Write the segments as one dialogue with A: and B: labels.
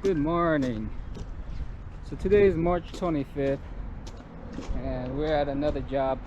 A: Good morning. So today is March 25th and we're at another job.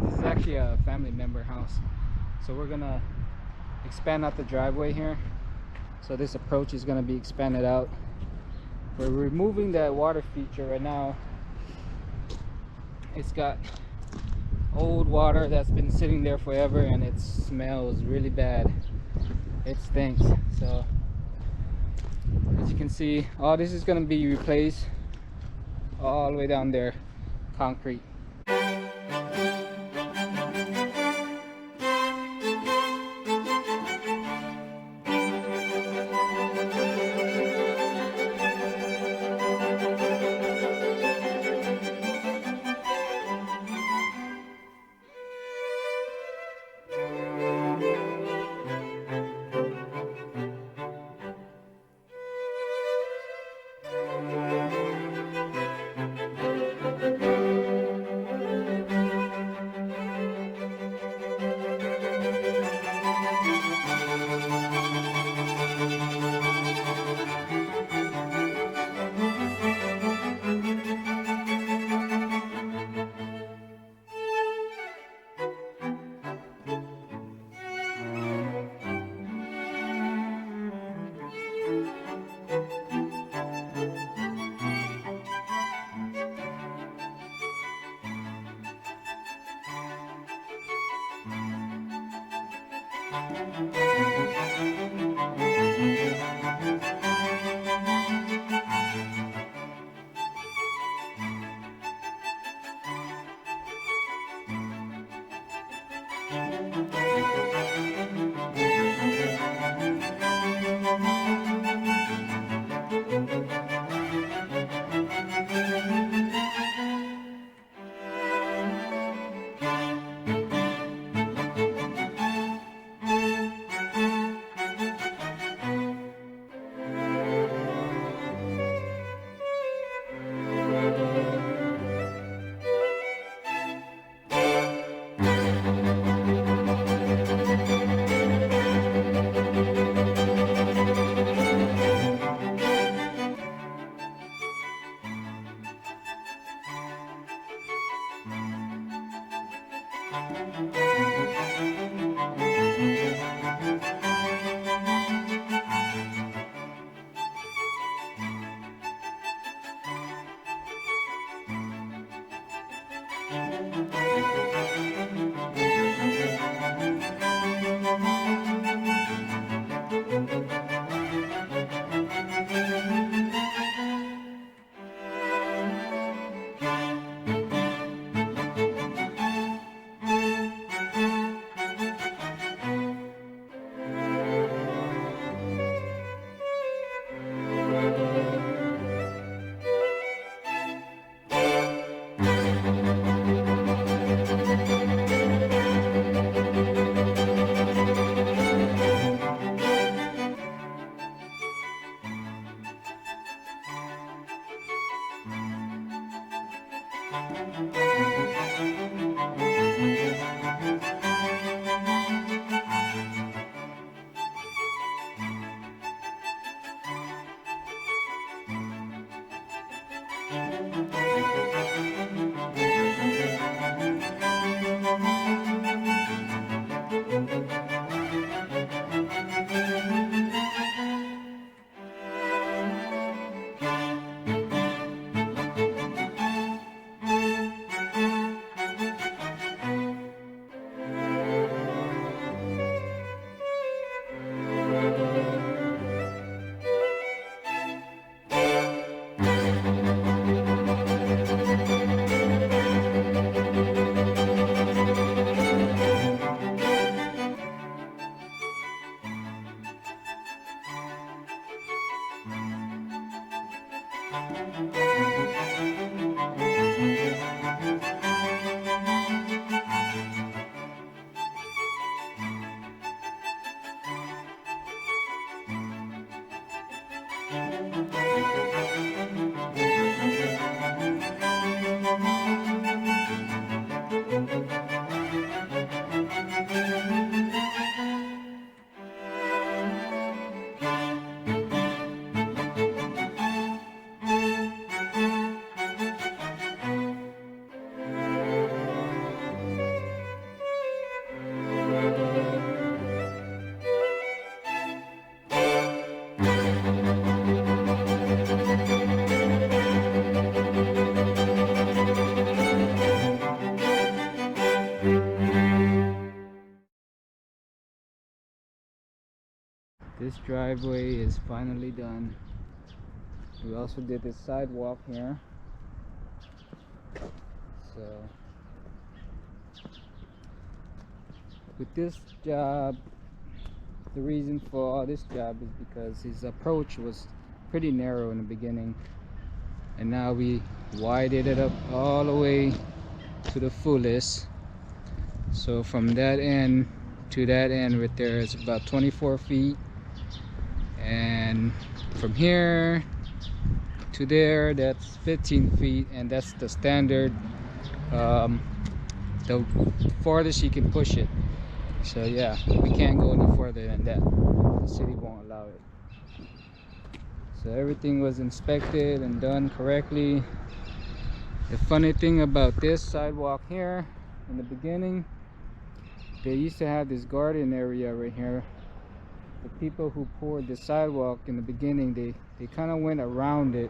A: This is actually a family member house. So we're gonna expand out the driveway here. So this approach is gonna be expanded out. We're removing that water feature right now. It's got old water that's been sitting there forever and it smells really bad. It stinks. So as you can see, all this is going to be replaced all the way down there, concrete. This driveway is finally done. We also did this sidewalk here. So with this job, the reason for all this job is because his approach was pretty narrow in the beginning, and now we widened it up all the way to the fullest. So from that end to that end right there is about 24 feet, and from here to there that's 15 feet, and that's the standard, the farthest you can push it. So yeah, we can't go any further than that. The city won't allow it. So everything was inspected and done correctly. The funny thing about this sidewalk here, in the beginning they used to have this garden area right here. The people who poured the sidewalk in the beginning, they kind of went around it,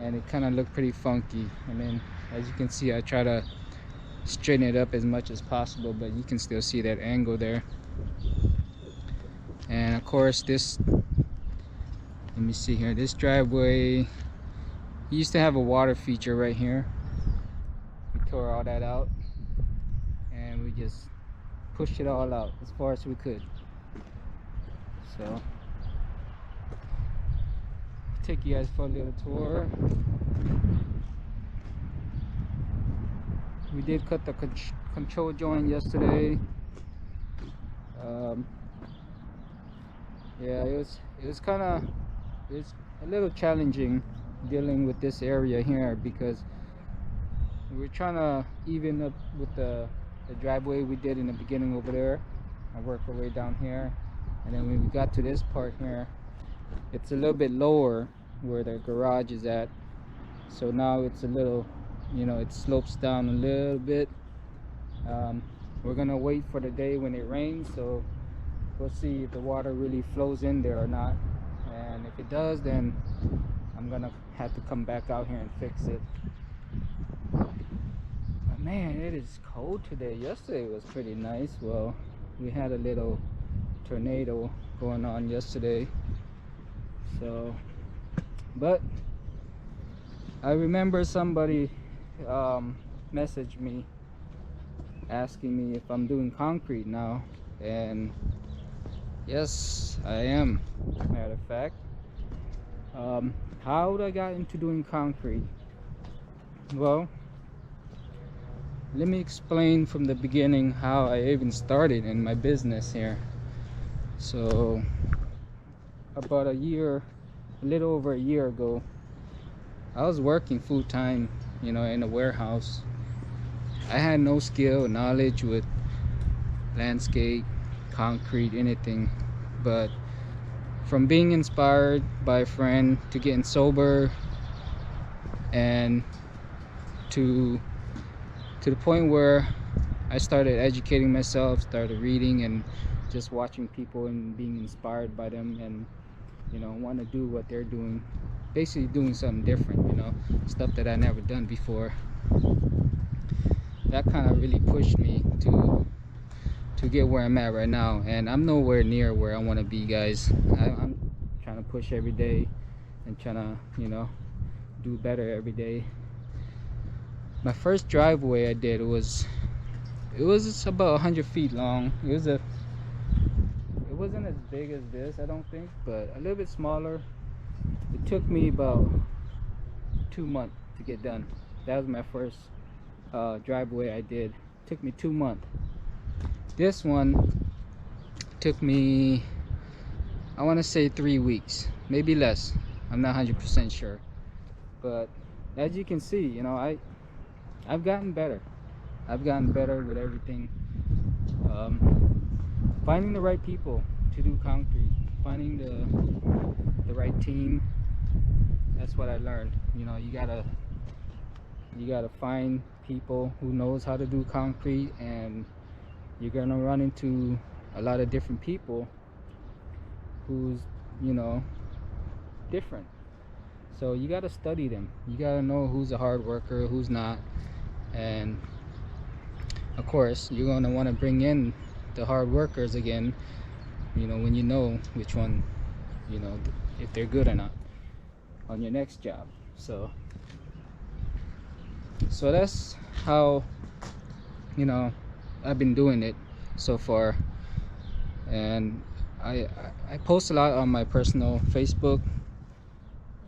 A: and it kind of looked pretty funky. And then as you can see, I try to straighten it up as much as possible, but you can still see that angle there. And of course this, let me see here, this driveway used to have a water feature right here. We tore all that out and we just pushed it all out as far as we could. So take you guys for a little tour. We did cut the control joint yesterday. Yeah, it was a little challenging dealing with this area here, because we're trying to even up with the driveway we did in the beginning over there. I worked our way down here, and then when we got to this part here, it's a little bit lower where the garage is at. So now it's a little, you know, it slopes down a little bit. We're gonna wait for the day when it rains, so we'll see if the water really flows in there or not, and if it does, then I'm gonna have to come back out here and fix it. But man, it is cold today. Yesterday was pretty nice. Well, we had a little tornado going on yesterday, so, but I remember somebody messaged me asking me if I'm doing concrete now, and yes, I am. Matter of fact, how I got into doing concrete? Well, let me explain from the beginning how I even started in my business here. So about a little over a year ago, I was working full-time, you know, in a warehouse. I had no skill, knowledge with landscape, concrete, anything, but from being inspired by a friend to getting sober, and to the point where I started educating myself, started reading and just watching people and being inspired by them, and you know, want to do what they're doing, basically doing something different, you know, stuff that I never done before. That kind of really pushed me to get where I'm at right now, and I'm nowhere near where I want to be, guys. I'm trying to push every day and trying to, you know, do better every day. My first driveway I did was about 100 feet long. It wasn't as big as this, I don't think, but a little bit smaller. It took me about 2 months to get done. That was my first driveway I did. It took me 2 months. This one took me, I want to say 3 weeks, maybe less. I'm not 100% sure, but as you can see, you know, I've gotten better. I've gotten better with everything. Finding the right people to do concrete, finding the right team. That's what I learned. You know, you gotta find people who knows how to do concrete, and you're gonna run into a lot of different people who's, you know, different. So you gotta study them. You gotta know who's a hard worker, who's not, and of course you're gonna want to bring in the hard workers again, you know, when you know which one, you know, if they're good or not on your next job. So that's how, you know, I've been doing it so far. And I post a lot on my personal Facebook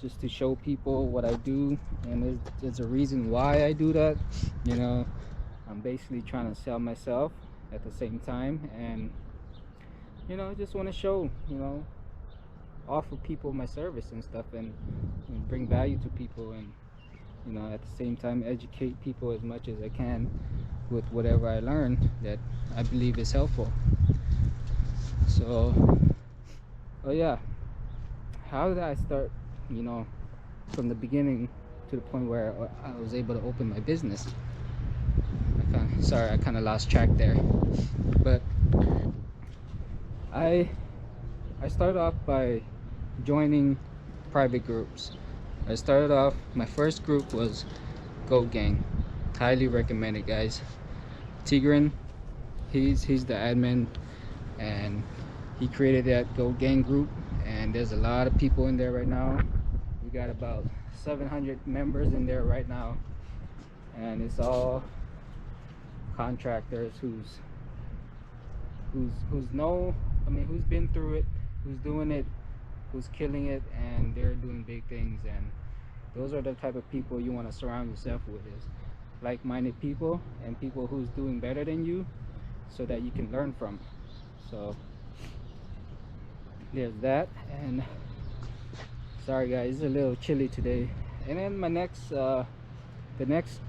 A: just to show people what I do, and there's a reason why I do that. You know, I'm basically trying to sell myself at the same time, and you know, I just want to show, you know, offer people my service and stuff, and bring value to people, and you know, at the same time educate people as much as I can with whatever I learn that I believe is helpful. So, oh yeah, how did I start, you know, from the beginning to the point where I was able to open my business? Sorry, I kind of lost track there, but I started off by joining private groups. I started off, my first group was Goat Gang. Highly recommend it, guys. Tigran, he's the admin, and he created that Goat Gang group, and there's a lot of people in there right now. We got about 700 members in there right now, and it's all contractors who's who's been through it, who's doing it, who's killing it, and they're doing big things. And those are the type of people you want to surround yourself with, is like-minded people and people who's doing better than you, so that you can learn from. So there's that. And sorry guys, it's a little chilly today. And then my next the next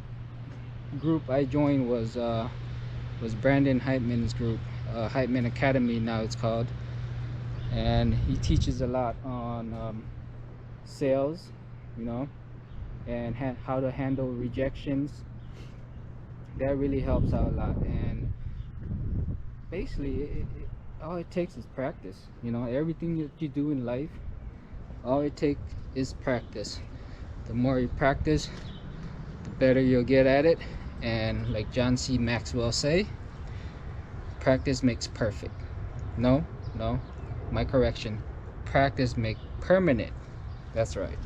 A: group I joined was Brandon Heitman's group, Heitman Academy now it's called, and he teaches a lot on sales, you know, and how to handle rejections. That really helps out a lot. And basically all it takes is practice. You know, everything that you do in life, all it takes is practice. The more you practice, the better you'll get at it. And like John C. Maxwell say, practice makes perfect. No, my correction, practice make permanent. That's right,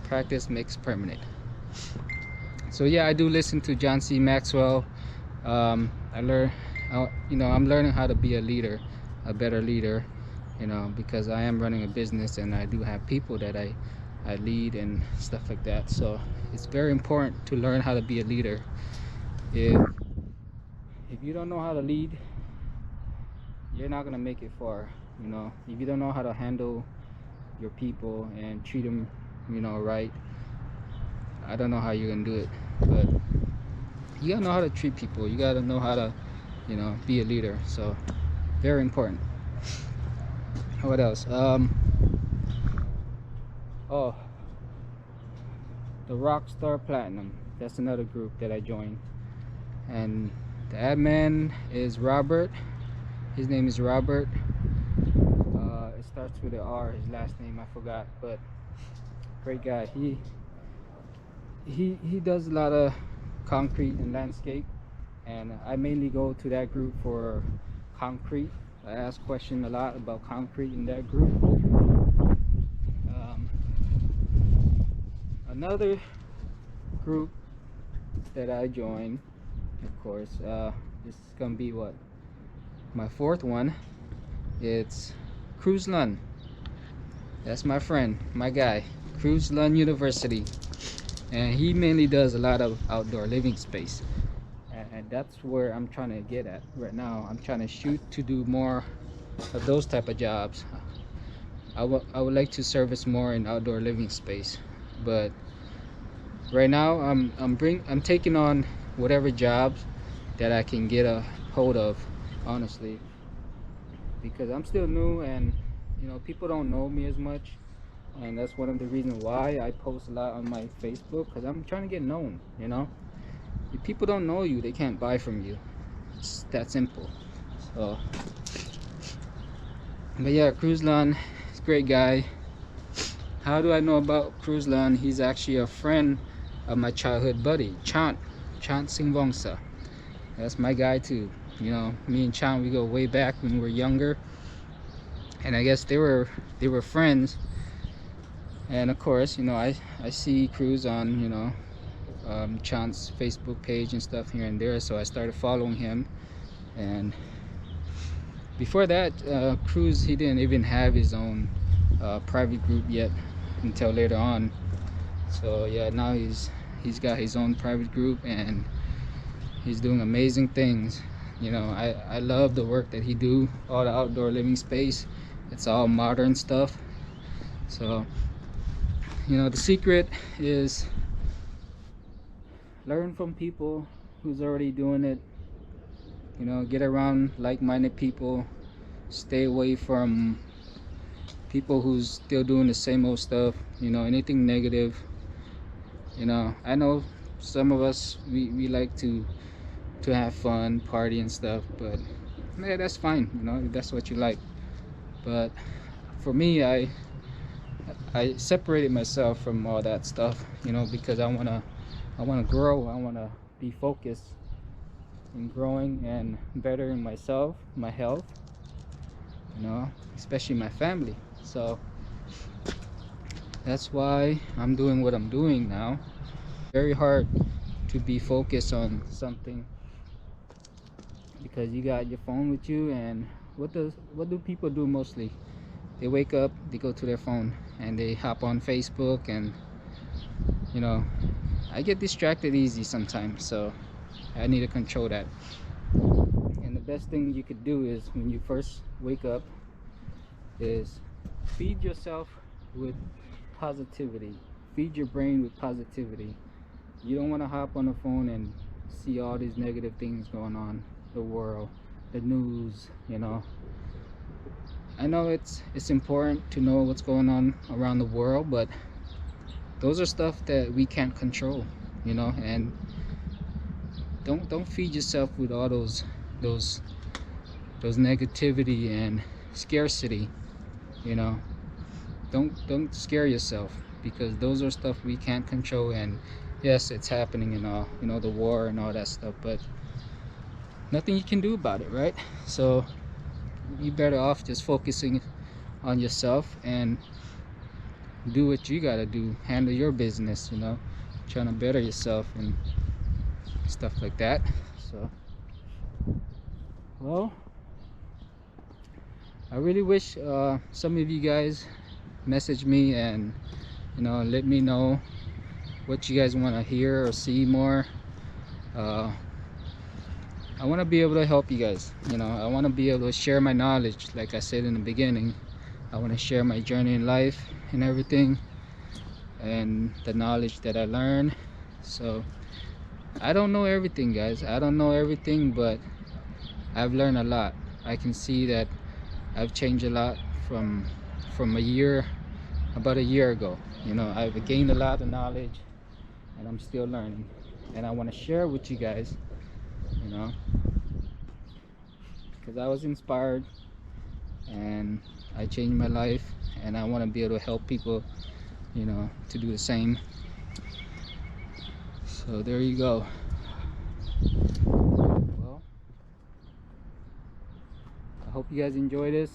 A: practice makes permanent. So yeah, I do listen to John C. Maxwell. I learn, you know, I'm learning how to be a leader, a better leader, you know, because I am running a business and I do have people that I lead and stuff like that. So it's very important to learn how to be a leader. If you don't know how to lead, you're not gonna make it far. You know, if you don't know how to handle your people and treat them, you know, right, I don't know how you're gonna do it. But you gotta know how to treat people. You gotta know how to, you know, be a leader. So very important. What else? Oh, the Rockstar Platinum, that's another group that I joined, and the admin is Robert. His name is Robert. It starts with an R, his last name I forgot, but great guy. He does a lot of concrete and landscape, and I mainly go to that group for concrete. I ask questions a lot about concrete in that group. Another group that I joined, of course, this is gonna be what, my fourth one. It's Cruz Lund. That's my friend, my guy, Cruz Lund University, and he mainly does a lot of outdoor living space, and that's where I'm trying to get at right now. I'm trying to shoot to do more of those type of jobs. I would like to service more in outdoor living space, but right now I'm taking on whatever jobs that I can get a hold of, honestly, because I'm still new, and you know, people don't know me as much, and that's one of the reasons why I post a lot on my Facebook, because I'm trying to get known. You know, if people don't know you, they can't buy from you. It's that simple. So, but yeah, Cruz Lund, he's a great guy. How do I know about Cruz Lund? He's actually a friend of my childhood buddy, Chant Singvongsa. That's my guy too. You know, me and Chant, we go way back when we were younger, and I guess they were friends. And of course, you know, I see Cruz on, you know, Chant's Facebook page and stuff here and there, so I started following him. And before that, Cruz, he didn't even have his own private group yet until later on. So yeah, now he's got his own private group and he's doing amazing things. You know, I love the work that he do, all the outdoor living space. It's all modern stuff. So, you know, the secret is learn from people who's already doing it. You know, get around like-minded people. Stay away from people who's still doing the same old stuff. You know, anything negative. You know, I know some of us, we like to have fun, party and stuff, but yeah, that's fine, you know, if that's what you like. But for me, I separated myself from all that stuff, you know, because I wanna grow. I wanna be focused in growing and bettering myself, my health, you know, especially my family. So that's why I'm doing what I'm doing now. Very hard to be focused on something because you got your phone with you, and what do people do mostly? They wake up, they go to their phone and they hop on Facebook, and you know, I get distracted easy sometimes, so I need to control that. And the best thing you could do is, when you first wake up, is feed yourself with positivity. Feed your brain with positivity. You don't want to hop on the phone and see all these negative things going on, the world, the news, you know. I know it's important to know what's going on around the world, but those are stuff that we can't control, you know. And don't feed yourself with all those negativity and scarcity, you know. Don't scare yourself, because those are stuff we can't control. And yes, it's happening and all, you know, the war and all that stuff, but nothing you can do about it, right? So you better off just focusing on yourself and do what you gotta do, handle your business, you know, trying to better yourself and stuff like that. So, well, I really wish some of you guys message me and, you know, let me know what you guys want to hear or see more. I want to be able to help you guys, you know. I want to be able to share my knowledge. Like I said in the beginning, I want to share my journey in life and everything, and the knowledge that I learned. So I don't know everything, guys. I don't know everything, but I've learned a lot. I can see that I've changed a lot from about a year ago. You know, I've gained a lot of knowledge and I'm still learning, and I want to share with you guys, you know, because I was inspired and I changed my life, and I want to be able to help people, you know, to do the same. So there you go. Well, I hope you guys enjoy this.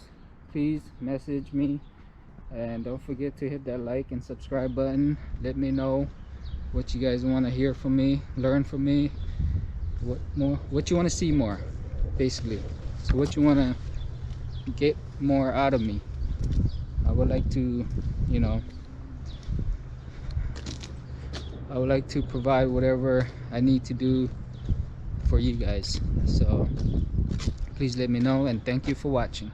A: Please message me, and don't forget to hit that like and subscribe button. Let me know what you guys want to hear from me, learn from me, what you want to see more, basically. So what you want to get more out of me. I would like to, you know, I would like to provide whatever I need to do for you guys. So please let me know, and thank you for watching.